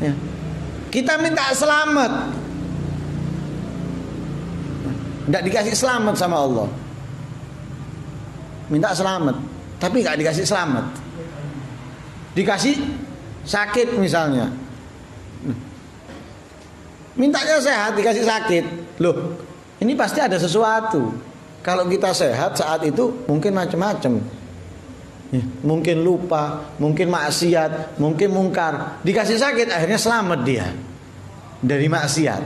Ya. Kita minta selamat, tidak dikasih selamat sama Allah. Minta selamat, tapi nggak dikasih selamat. Dikasih sakit misalnya. Mintanya sehat, dikasih sakit. Loh, ini pasti ada sesuatu. Kalau kita sehat saat itu mungkin macam-macam. Mungkin lupa, mungkin maksiat, mungkin mungkar. Dikasih sakit, akhirnya selamat dia dari maksiat.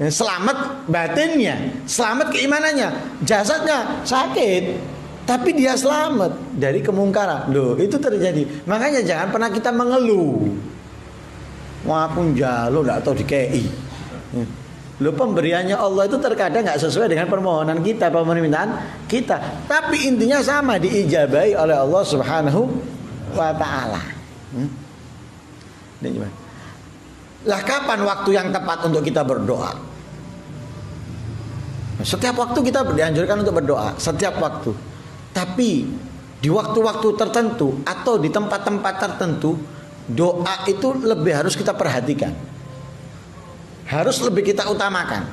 Selamat batinnya, selamat keimanannya. Jasadnya sakit, tapi dia selamat dari kemungkaran. Loh, itu terjadi. Makanya jangan pernah kita mengeluh. Wah, aku njalo nggak tahu dikei. Loh, pemberiannya Allah itu terkadang nggak sesuai dengan permohonan kita, permintaan kita. Tapi intinya sama, diijabahi oleh Allah Subhanahu wa Ta'ala. Lah, kapan waktu yang tepat untuk kita berdoa? Setiap waktu kita dianjurkan untuk berdoa, setiap waktu. Tapi di waktu-waktu tertentu atau di tempat-tempat tertentu, doa itu lebih harus kita perhatikan, harus lebih kita utamakan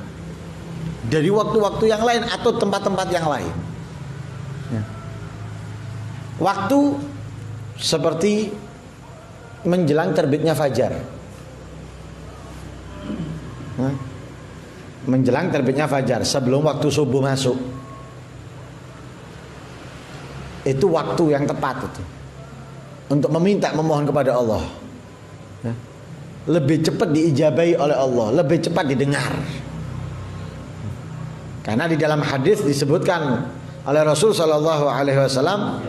dari waktu-waktu yang lain atau tempat-tempat yang lain. Waktu seperti menjelang terbitnya fajar. Menjelang terbitnya fajar, sebelum waktu subuh masuk, itu waktu yang tepat itu untuk meminta, memohon kepada Allah. Lebih cepat diijabahi oleh Allah, lebih cepat didengar. Karena di dalam hadis disebutkan oleh Rasul sallallahu alaihi wasallam,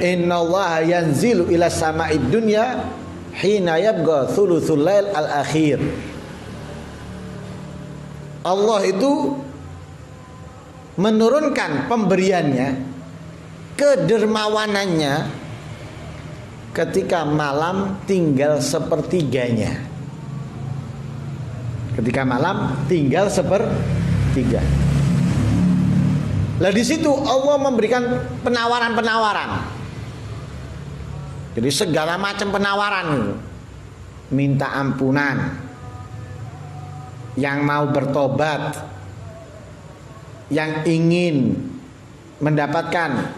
innallaha yanzilu ila sama'id dunya hina yabqa thuluthul lail al-akhir. Allah itu menurunkan pemberiannya, kedermawanannya ketika malam tinggal sepertiganya. Ketika malam tinggal sepertiga. Lah, di situ Allah memberikan penawaran-penawaran. Jadi segala macam penawaran itu. Minta ampunan, yang mau bertobat, yang ingin mendapatkan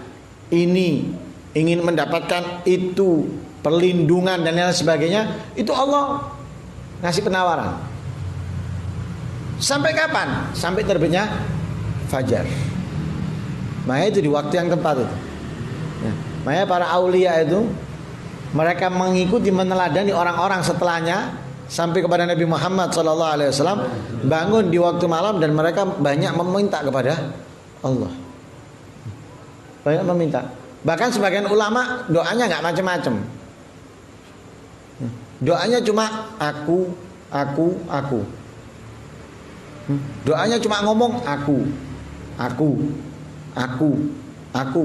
ini, ingin mendapatkan itu, perlindungan dan lain sebagainya, itu Allah ngasih penawaran. Sampai kapan? Sampai terbitnya fajar. Makanya itu di waktu yang tepat itu. Makanya para aulia itu mereka mengikuti, meneladani orang-orang setelahnya sampai kepada Nabi Muhammad SAW, bangun di waktu malam dan mereka banyak meminta kepada Allah. Banyak meminta. Bahkan sebagian ulama doanya nggak macam-macam. Doanya cuma aku. Doanya cuma ngomong aku.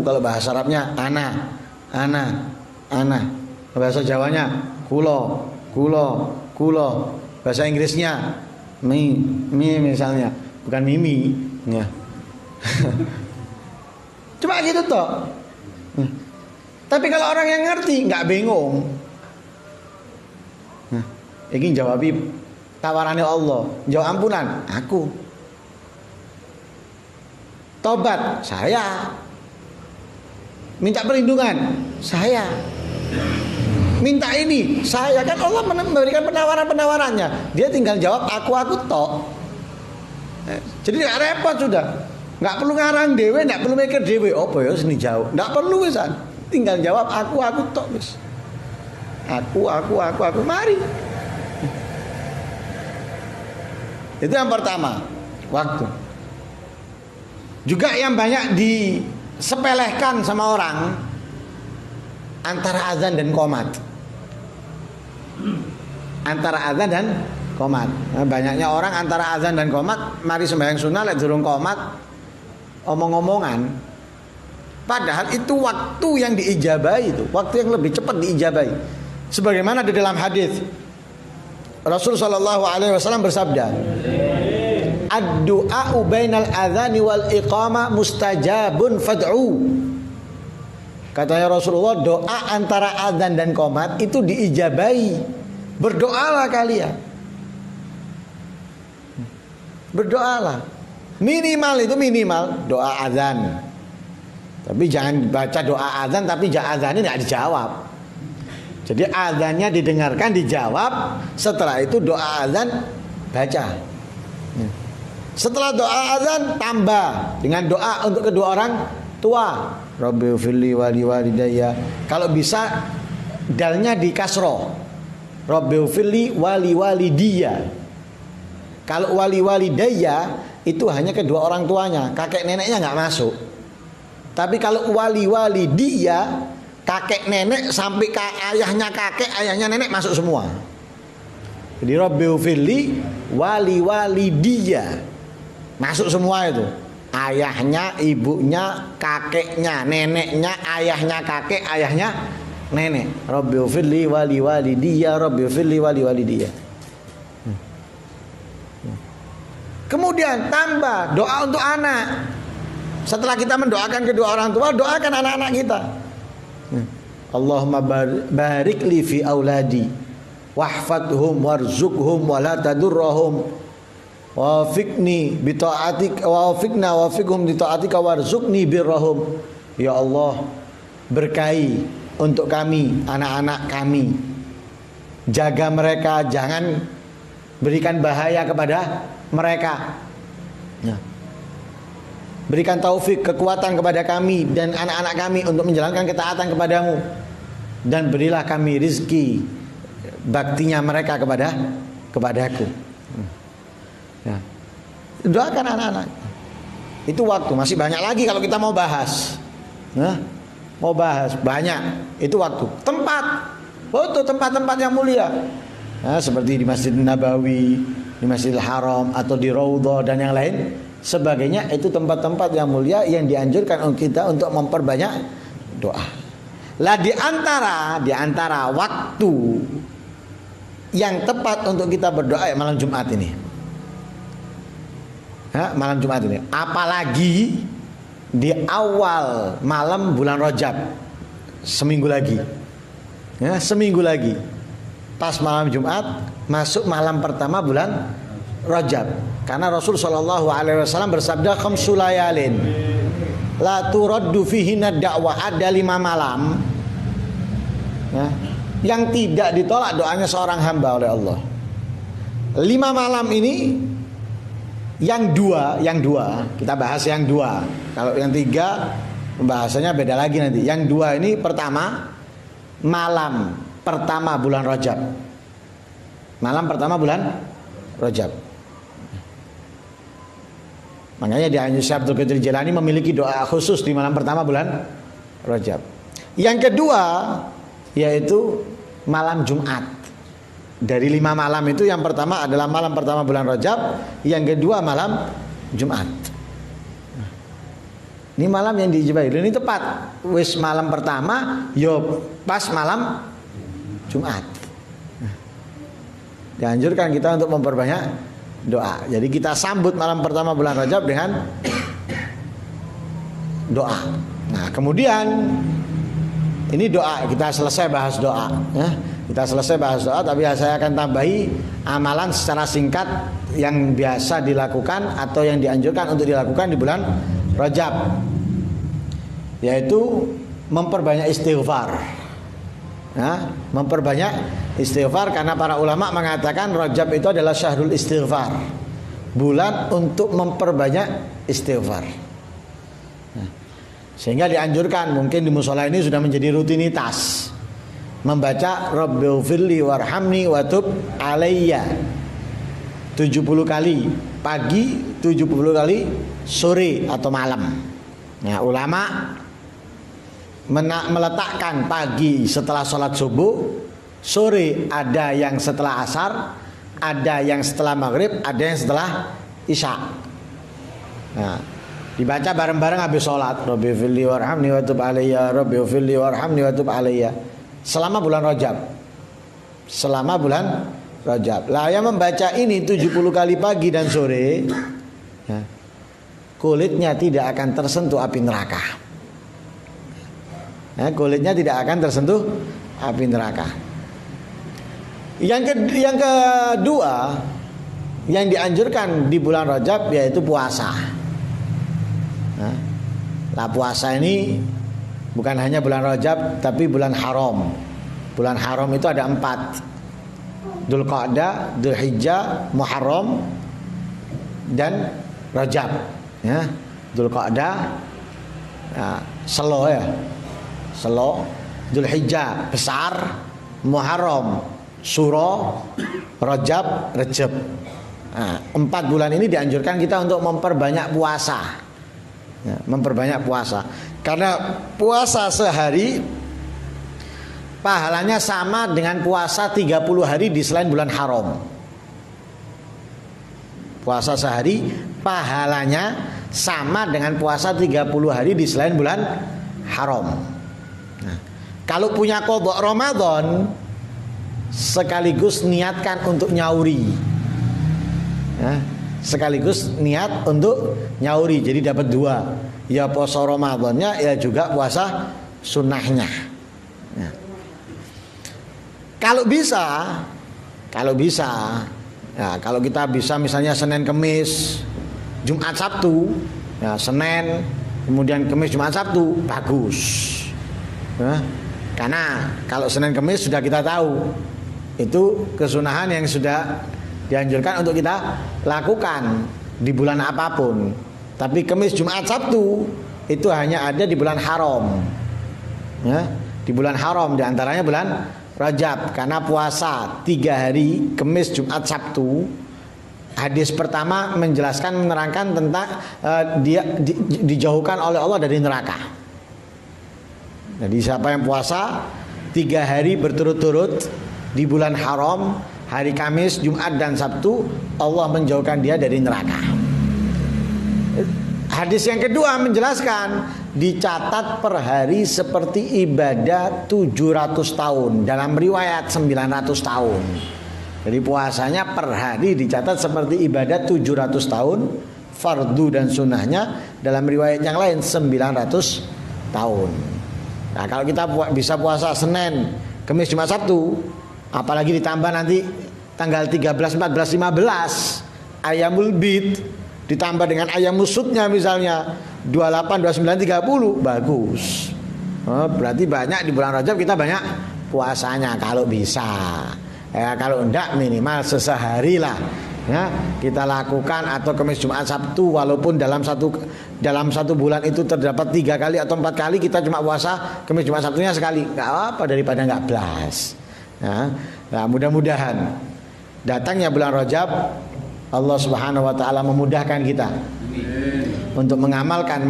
Kalau bahasa Arabnya ana. Bahasa Jawanya kulo. Bahasa Inggrisnya mi misalnya, bukan mimi. Ya. Cuma gitu toh. Tapi kalau orang yang ngerti nggak bingung. Ini jawab tawarannya Allah, jawab ampunan aku, tobat saya, minta perlindungan saya, minta ini saya. Kan Allah memberikan penawarannya, dia tinggal jawab aku toh. Jadi nggak repot sudah, nggak perlu ngarang dewe, nggak perlu mikir dewe. Oh ya sini jauh, nggak perlu wisan, tinggal jawab aku toh wis. Aku mari. Itu yang pertama, waktu. Juga yang banyak disepelehkan sama orang, antara azan dan qomat. Antara azan dan qomat. Nah, banyaknya orang antara azan dan qomat, mari sembahyang sunnah lek durung qomat, omong-omongan. Padahal itu waktu yang diijabahi, itu waktu yang lebih cepat diijabahi. Sebagaimana di dalam hadis Rasul sallallahu alaihi wasallam bersabda, ad-du'a bainal adzani wal iqamah mustajabun fad'u. Katanya Rasulullah, doa antara azan dan qomat itu diijabahi. Berdoalah kalian. Berdoalah. Minimal itu minimal doa azan. Tapi jangan baca doa azan tapi azannya tidak dijawab. Jadi azannya didengarkan, dijawab. Setelah itu doa azan baca. Setelah doa azan tambah dengan doa untuk kedua orang tua. Rabbighfirli wali walidayya. Kalau bisa dalnya di kasroh. Rabbighfirli wali walidiyya. Kalau wali walidayya itu hanya kedua orang tuanya, kakek neneknya nggak masuk. Tapi kalau wali walidiyya, kakek nenek sampai ke ayahnya kakek, ayahnya nenek masuk semua. Jadi Rabbighfirli wali walidiyya masuk semua itu. Ayahnya, ibunya, kakeknya, neneknya, ayahnya kakek, ayahnya nenek. Rabbighfirli wali walidiyya, Rabbighfirli wali walidiyya. Kemudian tambah doa untuk anak. Setelah kita mendoakan kedua orang tua, doakan anak-anak kita. Allahumma barik li fi auladi wahfadhum warzuqhum wa la tadurrahum wafiqni bi ta'atik wafiqhum bi ta'atika warzuqni birrahum. Ya Allah, berkahi untuk kami, anak-anak kami. Jaga mereka, jangan berikan bahaya kepada mereka. Ya. Berikan taufik, kekuatan kepada kami dan anak-anak kami untuk menjalankan ketaatan kepadamu. Dan berilah kami rizki baktinya mereka kepadaku. Ya. Doakan anak-anak. Itu waktu, masih banyak lagi kalau kita mau bahas. Nah, mau bahas banyak. Itu waktu. Tempat, foto tempat-tempat yang mulia. Nah, seperti di Masjid Nabawi, di Masjidil Haram atau di Raudhah dan yang lain sebagainya, itu tempat-tempat yang mulia yang dianjurkan kita untuk memperbanyak doa. Lah di antara waktu yang tepat untuk kita berdoa ya malam Jumat ini. Malam Jumat ini. Apalagi di awal malam bulan Rajab. Seminggu lagi. Ya, seminggu lagi. Pas malam Jumat masuk malam pertama bulan Rajab. Karena Rasul sallallahu alaihi wasallam bersabda khamsul layalin la turaddu fihinna da'wa, ada 5 malam ya, yang tidak ditolak doanya seorang hamba oleh Allah. 5 malam ini yang dua kita bahas yang 2. Kalau yang 3 pembahasannya beda lagi nanti. Yang 2 ini pertama malam pertama bulan Rajab. Malam pertama bulan Rajab. Makanya di Syekh Abdul Qadir Jilani memiliki doa khusus di malam pertama bulan Rajab. Yang kedua yaitu malam Jumat. Dari 5 malam itu yang pertama adalah malam pertama bulan Rajab, yang kedua malam Jumat. Ini malam yang diijabahi. Ini tepat. Wis malam pertama, yo pas malam Jumat. Dianjurkan kita untuk memperbanyak doa. Jadi kita sambut malam pertama bulan Rajab dengan doa. Nah, kemudian ini doa, kita selesai bahas doa ya. Kita selesai bahas doa, tapi saya akan tambahi amalan secara singkat yang biasa dilakukan atau yang dianjurkan untuk dilakukan di bulan Rajab, yaitu memperbanyak istighfar. Nah, memperbanyak istighfar karena para ulama mengatakan Rajab itu adalah syahrul istighfar, bulan untuk memperbanyak istighfar. Nah, sehingga dianjurkan, mungkin di musola ini sudah menjadi rutinitas, membaca Rabbighfirli warhamni watub alayya 70 kali pagi, 70 kali sore atau malam. Nah, ulama meletakkan pagi setelah sholat subuh, sore ada yang setelah asar, ada yang setelah maghrib, ada yang setelah isya. Nah, dibaca bareng-bareng habis sholat. Rabbighfirli warhamni watub alayya, Rabbighfirli warhamni watub alayya, selama bulan Rajab. Selama bulan Rajab. Lah yang membaca ini 70 kali pagi dan sore ya, kulitnya tidak akan tersentuh api neraka. Ya, kulitnya tidak akan tersentuh api neraka. Yang kedua yang dianjurkan di bulan Rajab yaitu puasa. Nah, puasa ini bukan hanya bulan Rajab tapi bulan haram. Bulan haram itu ada 4: Dzulqa'dah, Dzulhijjah, Muharram, dan Rajab. Ya, Dzulqa'dah, Selo ya, Selo, Dzulhijjah besar, Muharram, Suro, Rajab, Rejab. Nah, 4 bulan ini dianjurkan kita untuk memperbanyak puasa. Ya, memperbanyak puasa. Karena puasa sehari pahalanya sama dengan puasa 30 hari di selain bulan haram. Puasa sehari pahalanya sama dengan puasa 30 hari di selain bulan haram. Nah, kalau punya qadha Ramadan sekaligus niatkan untuk nyauri. Ya, sekaligus niat untuk nyauri, jadi dapat 2. Ya puasa Ramadannya, ya juga puasa sunnahnya. Ya. Kalau bisa, ya, kalau kita bisa misalnya Senin Kemis, Jumat Sabtu, ya, Senin, kemudian Kemis, Jumat Sabtu, bagus. Ya, karena kalau Senin Kemis sudah kita tahu itu kesunahan yang sudah dianjurkan untuk kita lakukan di bulan apapun. Tapi Kemis, Jumat, Sabtu itu hanya ada di bulan haram. Ya, di bulan haram, diantaranya bulan Rajab, karena puasa 3 hari Kemis, Jumat, Sabtu. Hadis pertama menjelaskan, menerangkan tentang dia dijauhkan oleh Allah dari neraka. Jadi siapa yang puasa 3 hari berturut-turut di bulan haram, hari Kamis, Jumat, dan Sabtu, Allah menjauhkan dia dari neraka. Hadis yang kedua menjelaskan dicatat per hari seperti ibadah 700 tahun, dalam riwayat 900 tahun. Jadi puasanya per hari dicatat seperti ibadah 700 tahun, fardu dan sunnahnya dalam riwayat yang lain 900 tahun. Nah, kalau kita bisa puasa Senin, Kamis, Jumat, Sabtu, apalagi ditambah nanti tanggal 13, 14, 15 Ayyamul Bid, ditambah dengan Ayyamul Sudnya misalnya 28, 29, 30, bagus. Berarti banyak di bulan Rajab kita banyak puasanya kalau bisa. Ya, kalau enggak minimal sesehari lah. Ya, kita lakukan, atau Kamis, Jumat, Sabtu, walaupun dalam satu bulan itu terdapat 3 kali atau 4 kali kita cuma puasa Kamis, Jumat, Sabtunya sekali, nggak apa daripada nggak belas. Ya, nah mudah-mudahan datangnya bulan Rajab Allah Subhanahu wa taala memudahkan kita untuk mengamalkan,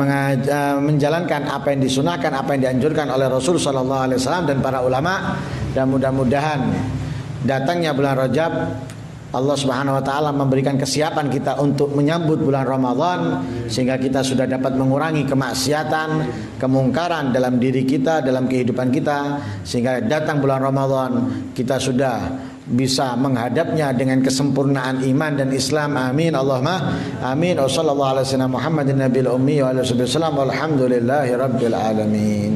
menjalankan apa yang disunahkan, apa yang dianjurkan oleh Rasul sallallahu alaihi wasallam dan para ulama. Dan mudah-mudahan datangnya bulan Rajab Allah Subhanahu wa taala memberikan kesiapan kita untuk menyambut bulan Ramadan, sehingga kita sudah dapat mengurangi kemaksiatan, kemungkaran dalam diri kita, dalam kehidupan kita, sehingga datang bulan Ramadan kita sudah bisa menghadapnya dengan kesempurnaan iman dan Islam. Amin Allahumma amin. Wassallallahu ala sayyidina Muhammadin nabiyil ummi wa ala alihi wasallam. Walhamdulillahi rabbil alamin.